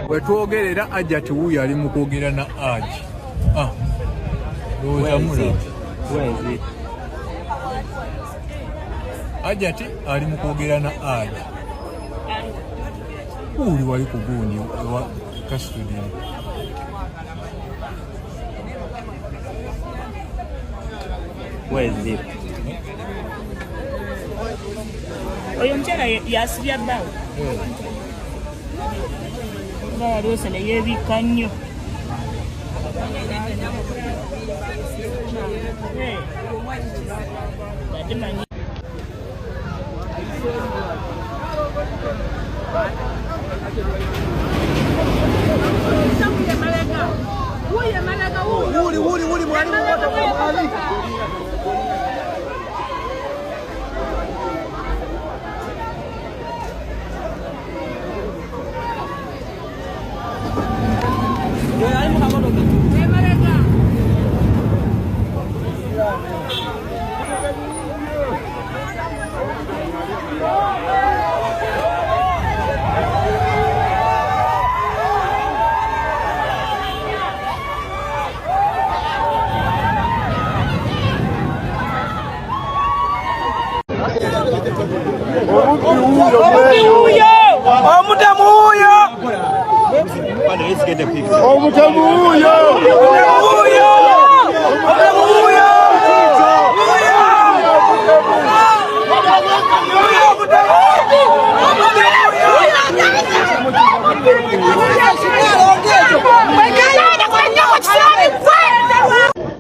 Wetwogerera Hajjati wuyo ali mu kwogera na Hajji. Hajjati ali mu kwogera na Hajji. Uli wali ku gundi wa custody. Where is it? Oyo mchana yasibya bawo. Baba lose ne yebika nnyo. Wuli mwalimu wote kwa mahali.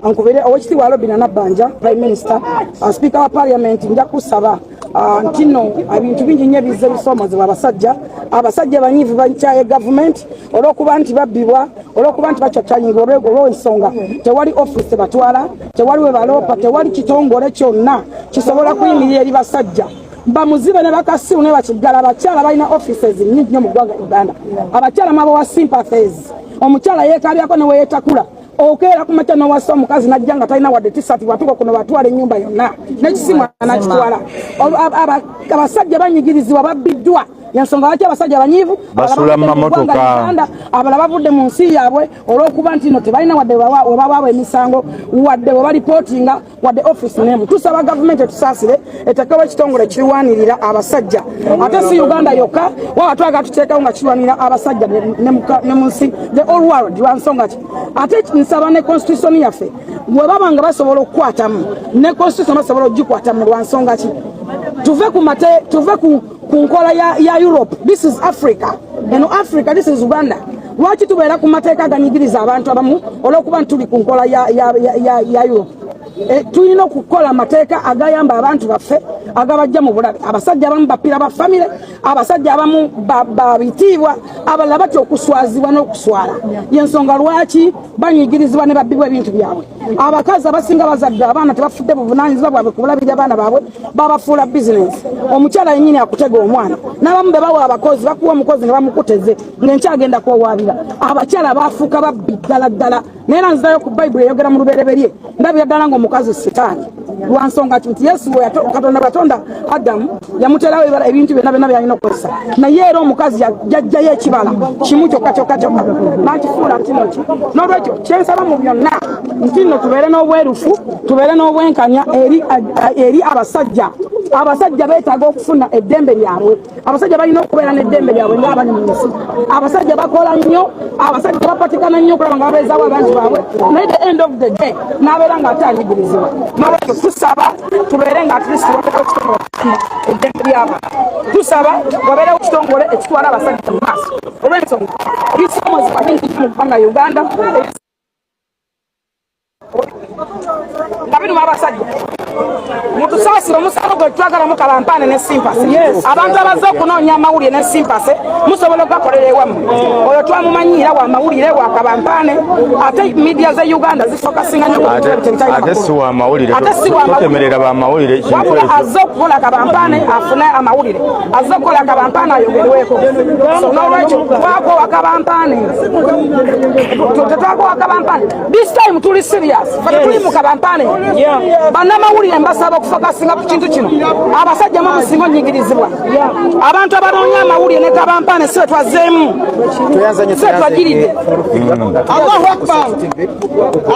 Ankubere owekiti walo binana banja Prime Minister Speaker wa Parliament nja kusaba ntino abintu bingi nnyo bizze bisomoze abasajja banyivu banchaye government olwokuba nti babbibwa olwokuba nti bakyachanyinga olw'ensonga tewali office batwala tewali we baloopa tewali kitongole kyonna kisobola kuyimirira eri basajja bamuzibe ne bakasiru ne bakigala abakyala balina offices nnyingi nnyo mu ggwanga Uganda abakyala mabo wa sympathies omukyala yeekabyako ne weyetakula okera kumacha no wasa omukazi najjanga talina wadde tisati watuko kuno batwala ennyumba yonna n'ekisimu anakitwala abasajja banyigirizibwa babbiddwa yansonga lwaki abasajja banyivu basula mu mamotoka abala bavudde mu nsi yaabwe olw'okuba nti no tebalina wadde webabaabwe emisango wadde webalipootinga wadde office name tusaba gavumenti etusaasire etekewo ekitongole kirwanirira abasajja ate si Uganda yokka waba twaga tuteekawo nga kirwanirira abasajja ne mu nsi the all world lwansonga ki ate nsaba ne constitution yaffe bwe baba nga basobola okukwatamu ne constitution basobola ogikwatamu lwansonga ki tuve ku nkola ya Europe. This is Africa. And Africa, this is Uganda. Lwaki tubeera ku mateeka aganyigiriza abantu abamu olw'okuba ntuli ku nkola ya Europe. Tulina okukola amateeka agayamba abantu baffe agabajja mu bulabe. Abasajja abamu bapira ba family, abasajja abamu babitiibwa, abalala batya okuswazibwa n'okuswala. Yensonga lwaki banyigirizibwa ne babbibwa ebintu byabwe. Abakazi abasinga bazadde abaana tebafudde buvunaanyizibwa bwabwe ku bulabirira abaana baabwe babafuula business. Omukyala yennyini akutega omwana. N'abamu be bawa abakozi bakuwa omukozi ne bamukuteze ng'enkyagenda kwowaabira. Abakyala baafuuka babbi ddala. Naye nzizayo ku Bayibuli eyogera mu lubereberye. Ndabira ddala ng'omukazi sitaani. Lwansonga nti Yesu Katonda Katonda Adamu yamuterawo ebintu byonna byalina okukozesa. Naye era omukazi yajjayo ekibala kimu kyokka. N'akifuula kino ki. N'olwekyo kyensaba mu byonna nti nno tubeere n'obwerufu, tubeere n'obwenkanya eri abasajja. Abasajja beetaaga okufuna eddembe lyabwe. Abasajja balina okubeera n'eddembe lyabwe ng'abali mu nsi. Abasajja bakola nnyo, abasajja bapatikana nnyo okulaba nga babeezaawo abantu baabwe. Naye the end of the day n'abeera ng'ate anyigirizibwa. N'olwekyo tusaba tubeere nga Kristo okufuna eddembe lyabwe. Tusaba wabeerewo ekitongole ekitwala abasajja mu maaso. Olw'ensonga ebisomozebwa bingi mu ggwanga Uganda nga biruma abasajja. Mutusaasire omusango gwe twagala mu kalampane ne simpase. Abantu abazze okunoonya amawulire ne simpase musobola okugakolera ewammwe. Oyo twamumanyiira wa mawulire wa kalampane ate media ze Uganda zifokasinga nnyo ate si wa mawulire totemerera ba mawulire azze okukola kalampane afune amawulire azze okukola kalampane ayogerweko. So n'olwekyo twakowa kalampane tetwakowa kalampane this time tuli serious but tuli mu kalampane bannamawulire amawulire mbasaba okufokasinga ku kintu kino abasajja mu musingo nyigirizibwa abantu abanoonya amawulire ne gabampaane si betwazeemu si betwagiridde Allahu Akbar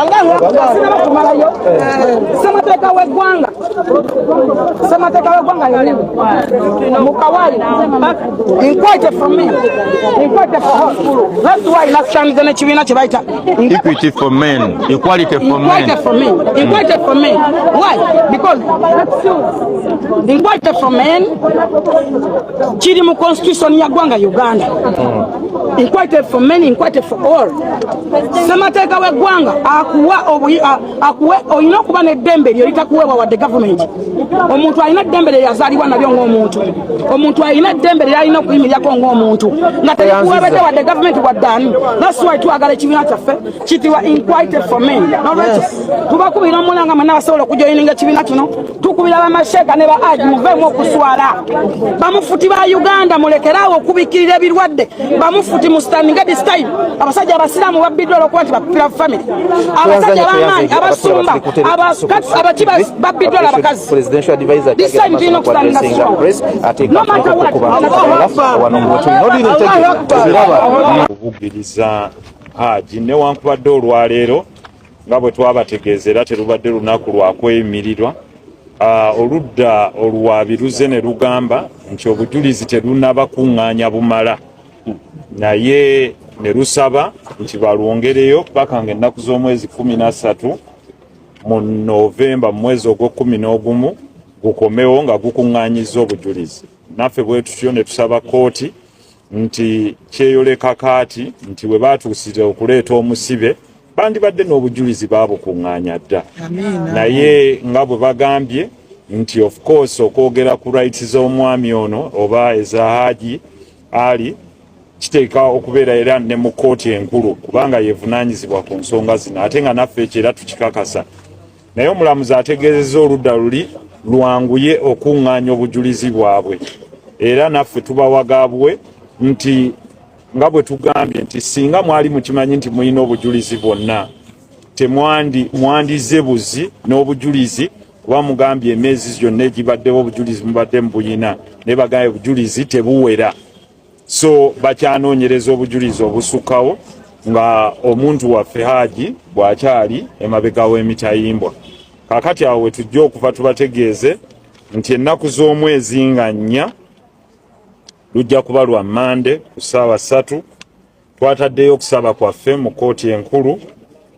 Allahu Akbar sinamakumalayo ssemateeka w'eggwanga mukawali inquite from me inquite for hospital that's why nakusangiza n'ekibiina kye bayita equity for men equality for men inquite for men why because inquite for men kiri mu constitution ya ggwanga Uganda inquite for men inquite for all ssemateeka w'eggwanga akuwe olina okuba n'eddembe lyo litakuweebwa wadde gavumenti omuntu alina eddembe lye yazaalibwa nabyo ng'omuntu omuntu alina eddembe lye alina okuyimirirako ng'omuntu nga terikuweebedde wadde gavumenti waddaani that's why twagala ekibiina kyaffe kitibwa inquite for men nolwekyo tubakubira omulanga mwenna basobola okujoyininga ekibiina kino tukubira bamasheeka ne ba Hajji muveemu okuswala bamufuti ba Uganda mulekeraawo okubikirira ebirwadde bamufuti mu standing at this time abasajja abasiraamu babbiddwa olwokuba nti bapira family abasajja b'amaanyi abasumba abaki babbiddwa abakazi this time tulina okustandinga strong no matter what okuvugiriza Hajji newankubadde olwaleero nga bwe twabategeeza terubadde lunaku lwakweyimirirwa oludda oluwaabi luze ne lugamba nti obujulizi terunaba kuŋŋaanya bumala naye ne lusaba nti balwongereyo paka ng'ennaku z'omwezi 13 mu Novemba mu mwezi ogw'okuminaogumu gukomewo nga gukuŋŋaanyiza obujulizi naffe bwe tutyo ne tusaba kooti nti kyeyoleka kaati nti bwe baatuusire okuleeta omusibe bandibadde n'obujulizi baabukuŋŋaanya dda naye nga bwe bagambye nti of course okwogera ku rights z'omwami ono oba eza Hajji ali kiteeka okubeera era ne mu kooti enkulu kubanga yevunaanyizibwa ku nsonga zino ate nga naffe ekyo era tukikakasa naye omulamuzi ategeezezza oludda luli lwanguye okuŋŋaanya obujulizi bwabwe era naffe tubawagaabwe nti nga bwe tugambye nti singa mwali mukimanyi nti muyina obujulizi bwonna mwandize buzi n'obujulizi kuba mugambye emyezi gyonna egibaddewo obujulizi mubadde mubuyina naye bagambye obujulizi tebuwera so bakyanoonyereza obujulizi obusukkawo nga omuntu waffe Hajji bw'akyali emabega w'emitayimbwa kakati awo we tujja okuva tubategeeze nti ennaku z'omwezi nga 4 lujja kuba lwa Mande ku ssaawa 3 twataddeyo okusaba kwaffe mu kooti enkulu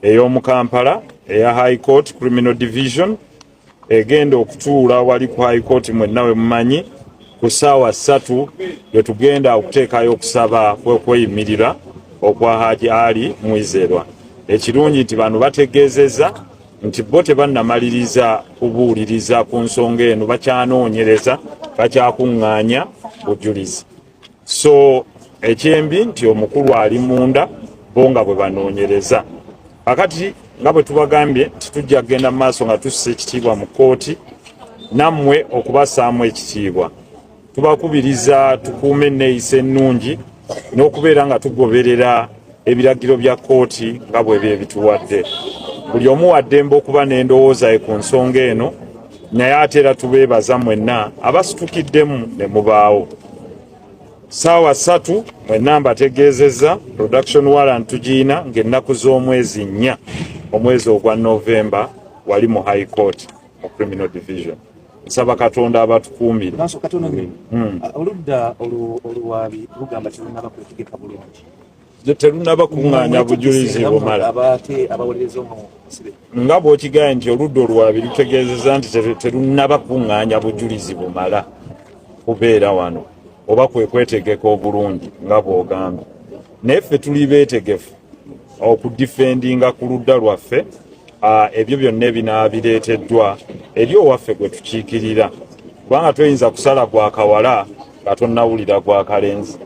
ey'omu Kampala eya High Court Criminal Division egenda okutuula wali ku High Court mwenna we mumanyi ku ssaawa 3 lwe tugenda okuteekayo okusaba kw'okweyimirira okwa Hajji ali Mwizerwa ekirungi nti bano bategeezezza nti bo tebannamaliriza kubuuliriza ku nsonga eno bakyanoonyereza bakyakuŋŋaanya bujulizi so ekyembi nti omukulu ali munda bo nga bwe banoonyereza akati nga bwe tubagambye titujja kgenda mu maaso nga tussa ekitiibwa mu kooti nammwe okubassaamu ekitiibwa tubakubiriza tukuume enneeyisa ennungi n'okubeera nga tugoberera ebiragiro bya kooti nga bwe bituwadde buli omu waddembe okuba n'endowooza ku nsonga eno naye ate era tubeebaza mwenna abasitukiddemu ne mubaawo ssaawa 3 mwenna mbategeezezza production warrant tugiina ng'ennaku z'omwezi 4 omwezi ogwa Novemba wali mu High Court mu Criminal Division nsaba Katonda abatukuumire oludda oluwaabi lugamba terunaba kwetegeka bulungi terunaba kuŋŋaanya bujulizi bumala nga bw'okigaye nti oludda oluwaabi lutegeezezza nti terunaba kuŋŋaanya bujulizi bumala kubeera wano oba kwe kwetegeka obulungi nga bw'ogamba naye ffe tuli beetegefu okudifendinga ku ludda lwaffe ebyo byonna ebinaabireeteddwa eri owaffe gwe tukiikirira kubanga toyinza kusala gwa kawala nga tonnawulira gwa kalenzi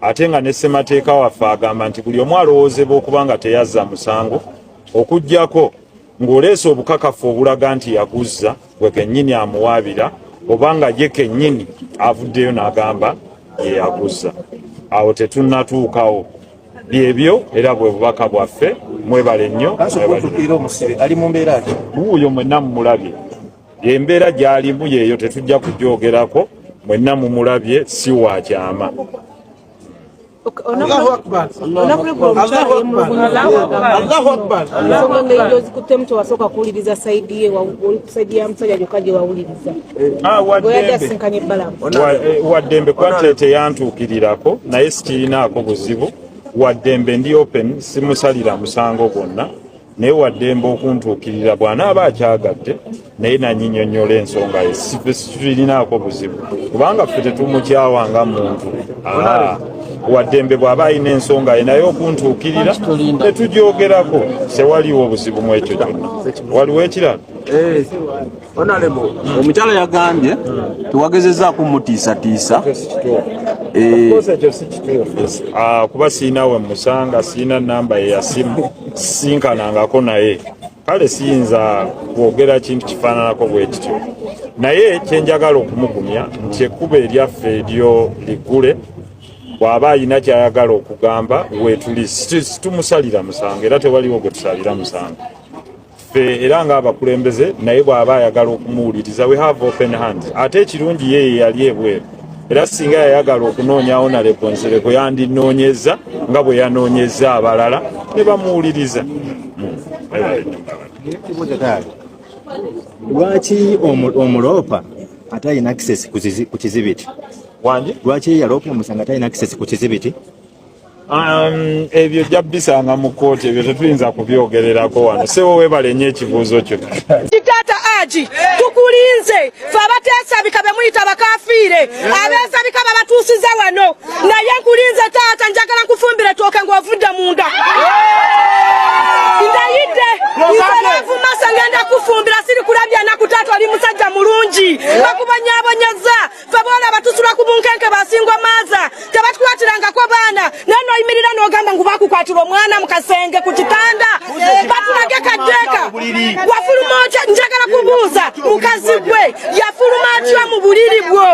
ate nga ne ssemateeka waffe agamba nti buli omu alowoozebwa okuba nga teyazza musango okuggyako ng'oleese obukakafu obulaga nti yaguzza gwe kennyini amuwaabira oba nga ye kennyini avuddeyo n'agamba ye yaguzza awo tetunnatuukawo byebyo era bwe bubaka bwaffe mwebale nnyo ali mu mbeera ki wuuyo mwenna mumulabye embeera gy'alimu yeeyo tetujja kujoogerako mwenna mumulabye si wa kyama. Allahu Akbar. Allahu Akbar. Mtu wasoka kuuliriza saidi ya msajja jokaje wawuliriza. Waddembe kwate teyantuukirirako naye sikirinaako buzibu. Waddembe ndi open simusalira musango gwonna. Naye waddembe okuntuukirira bw'anaaba akyagadde naye nanyinyonnyola ensonga ye sikirinaako buzibu kubanga ffe tetumukyawanga muntu. Waddembe bw'aba alina ensonga ye naye okuntuukirira tetugyogerako sewaliwo obuzibu mu ekyo kyonna. Waliwo ekirala? Honorable omukyala yagambye tuwagezezzaako kumutiisatiisa. Kuba siina we musanga siina namba ye ya simu sinkanangako naye kale siyinza kwogera kintu kifaananako bwe kityo naye kyenjagala okumugumya nti ekkuba eryaffe eryo liggule bw'aba alina kyayagala okugamba weetuli situmusalira musango era tewaliwo gwe tusalira musango ffe era ng'abakulembeze naye bw'aba ayagala okumuwuliriza we have open hands ate ekirungi ye yali ebweru era singa yayagala okunoonyawo naleponsereko yandinoonyeza nga bwe yanoonyeza abalala ne bamuwuliriza. Lwaki omuloopa ate alina access ku kizibiti? Wangi? Lwaki yaloopa omusanga ate alina access ku kizibiti? Ebyo jjabisanga mu kkooti ebyo tetuyinza kubyogererako wano. Sewo weebale nnyo ekibuuzo kyo. Taata Hajji tukulinze fe abateesabika be muyita bakafiire abeesabika babatuusiza wano naye nkulinze taata njagala nkufumbire tooke ng'ovudde munda. Ndayidde nzeraavumasa ngenda kufumbira siri kulabya naku taata oli musajja mulungi bakubonyaabonyeza fe boolaba tusula ku bunkenke basingwa maaza tebatukwatirangako baana naye n'oyimirira n'ogamba ngu bakukwatira omwana mu kasenge ku kitanda batulage kaddeeka wafuluma otya njagala kubuuza mukazi gwe yafuluma atya mu buliri bwo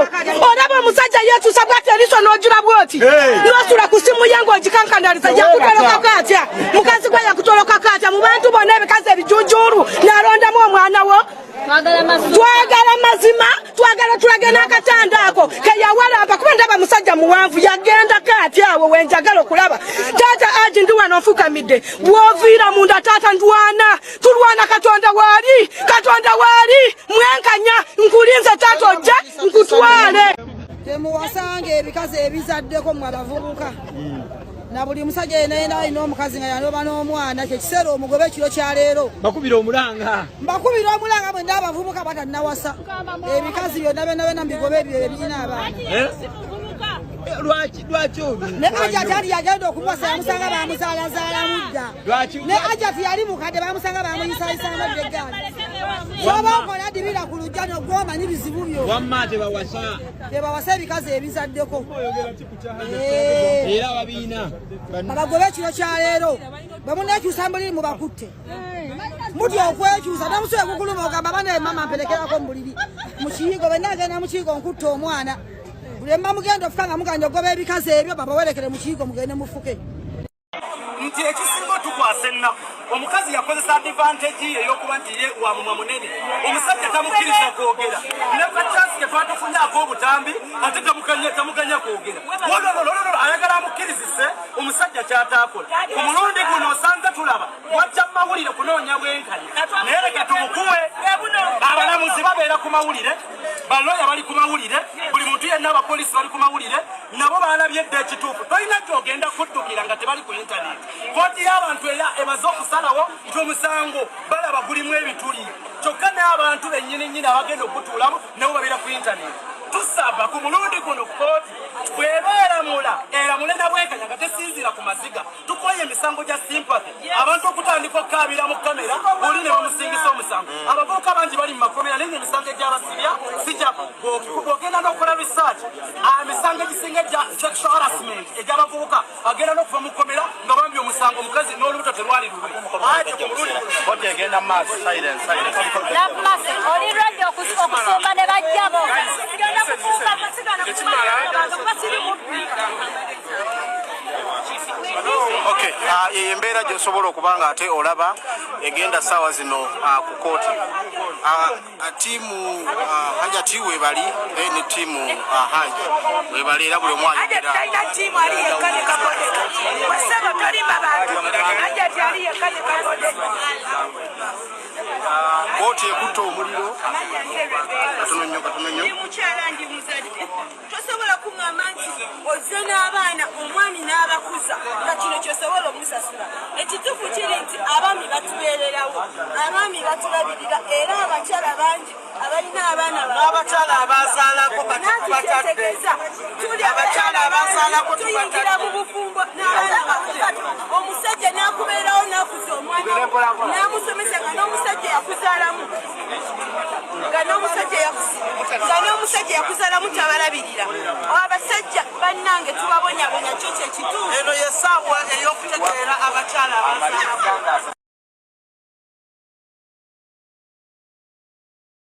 olaba omusajja yeetuusa bw'ati eriiso n'ogira bw'oti n'osula ku simu ye ng'ogikankandaliza yakutolokako atya mukazi gwe yakutolokako atya mu bantu bonna ebikazi ebijujuuru n'alondamu omwana wo. Twagala mazima twagala tulage n'akatanda ako keyawalamba kuba ndaba musajja muwanvu yagenda kati awo wenjagala okulaba taata Hajji ndi wano nfukamidde bw'oviira munda taata ndwana tulwana katonda waali mwenkanya nkulinze taata ojja nkutwale temuwasange ebikazi ebizaddeko mwe abavubuka na buli musajja yenna alina omukazi nga yanoba n'omwana kyekiseera omugobe ekiro kya leero mbakubira omulanga mwe n'abavubuka batannawasa ebikazi byonna byonna mubigobe ebyo ebirina abaana lwaki obi ne Hajjati ali yagenda okumuwasa yamusanga bamuzaalazaala mudda ne Hajjati yali mukadde bamusanga bamuyisaayisamu eddegaali soba okola dibira ku lujja n'ogwomanyi bizibu byo wamma tebawasa ebikazi ebizaddeko era ababiina abagobe ekiro kya leero bwe muneekyusa mbuliri mubakutte mutya okwekyusa namusobe kukuluma ogamba bana mama mperekerako mubuliri mukiyigo benagenda mukiyigo nkutta omwana buli emba mugenda ofuka nga muganja ogoba ebikazi ebyo babawerekere mukiyigo mugende mufuke nti ekisinga otukwasa ennaku omukazi yakozesa advantage ye ey'okuba nti ye wa mumwa munene omusajja tamukkiriza kwogera nekachansi ke twatufunyaako obutambi ate tamuganya kwogera ololololo ayagala amukkirizise omusajja kyataakola ku mulundi guno osanze tulaba wajja mu mawulire kunoonya bwenkanya naye leka tumukuwe abalamuzi babeera ku mawulire baloya bali ku mawulire buli muntu yenna abapoliisi bali ku mawulire nabo balabye edda ekituufu tolina gyogenda kuddukira nga tebali ku intaneti kooti y'abantu emaze okusalawo nti omusango balaba gulimu ebituli kyokka n'abantu bennyini abagenda okutuulamu nabo babeera ku intaneti tusaba ku mulundi guno kooti bw'eba eramule nabwenkanya nga tesinziira ku maziga tukoye emisango gya sympathy abantu okutandika okkaabira mu kamera oli ne bamusingisa omusango abavubuka bangi bali mu makomera naye emisango egyabasibya sijja bw'ogenda n'okukola research emisango egisinga egya sexual harassment egy'abavubuka agenda n'okuva mu komera nga bambi omusango omukazi n'olubuto terwali lulwe kooti egenda mu maaso silence oli lwadde okusumba ne bajjabo Okay, embeera gy'osobola okuba nga ate olaba egenda ssaawa zino ku kooti. Ttiimu Hajjati weebali ne ttiimu Hajji weebali era buli omu ayogera. Talina ttiimu ali yekka ne kaboneka. Wasaba tolimba bantu. Hajjati ali yekka ne kaboneka. Kooti ekutta omuliro. Katono nnyo. Ndi mukyala ndi muzadde. Tosobola kuŋŋamba nti ozze n'abaana omwami n'abakuza nga kino kyosobola omusasula. Ekituufu kiri nti abaami batubeererawo, abaami batulabirira era abakyala bangi abalina abaana n'abakyala abazaalako bataddetegeeza tuli abakyala abazaalako tuyingira mu bufumbo omusajja n'akubeerawo n'akuza omwana n'amusomesa nga n'omusajja yakuzaalamu nga n'omusajja yakuzaalamu tabalabirira. Abasajja bannange tubabonyabonya kyo kyekituufu. Eno ye ssaawa ey'okutegeera abakyala abazaalako.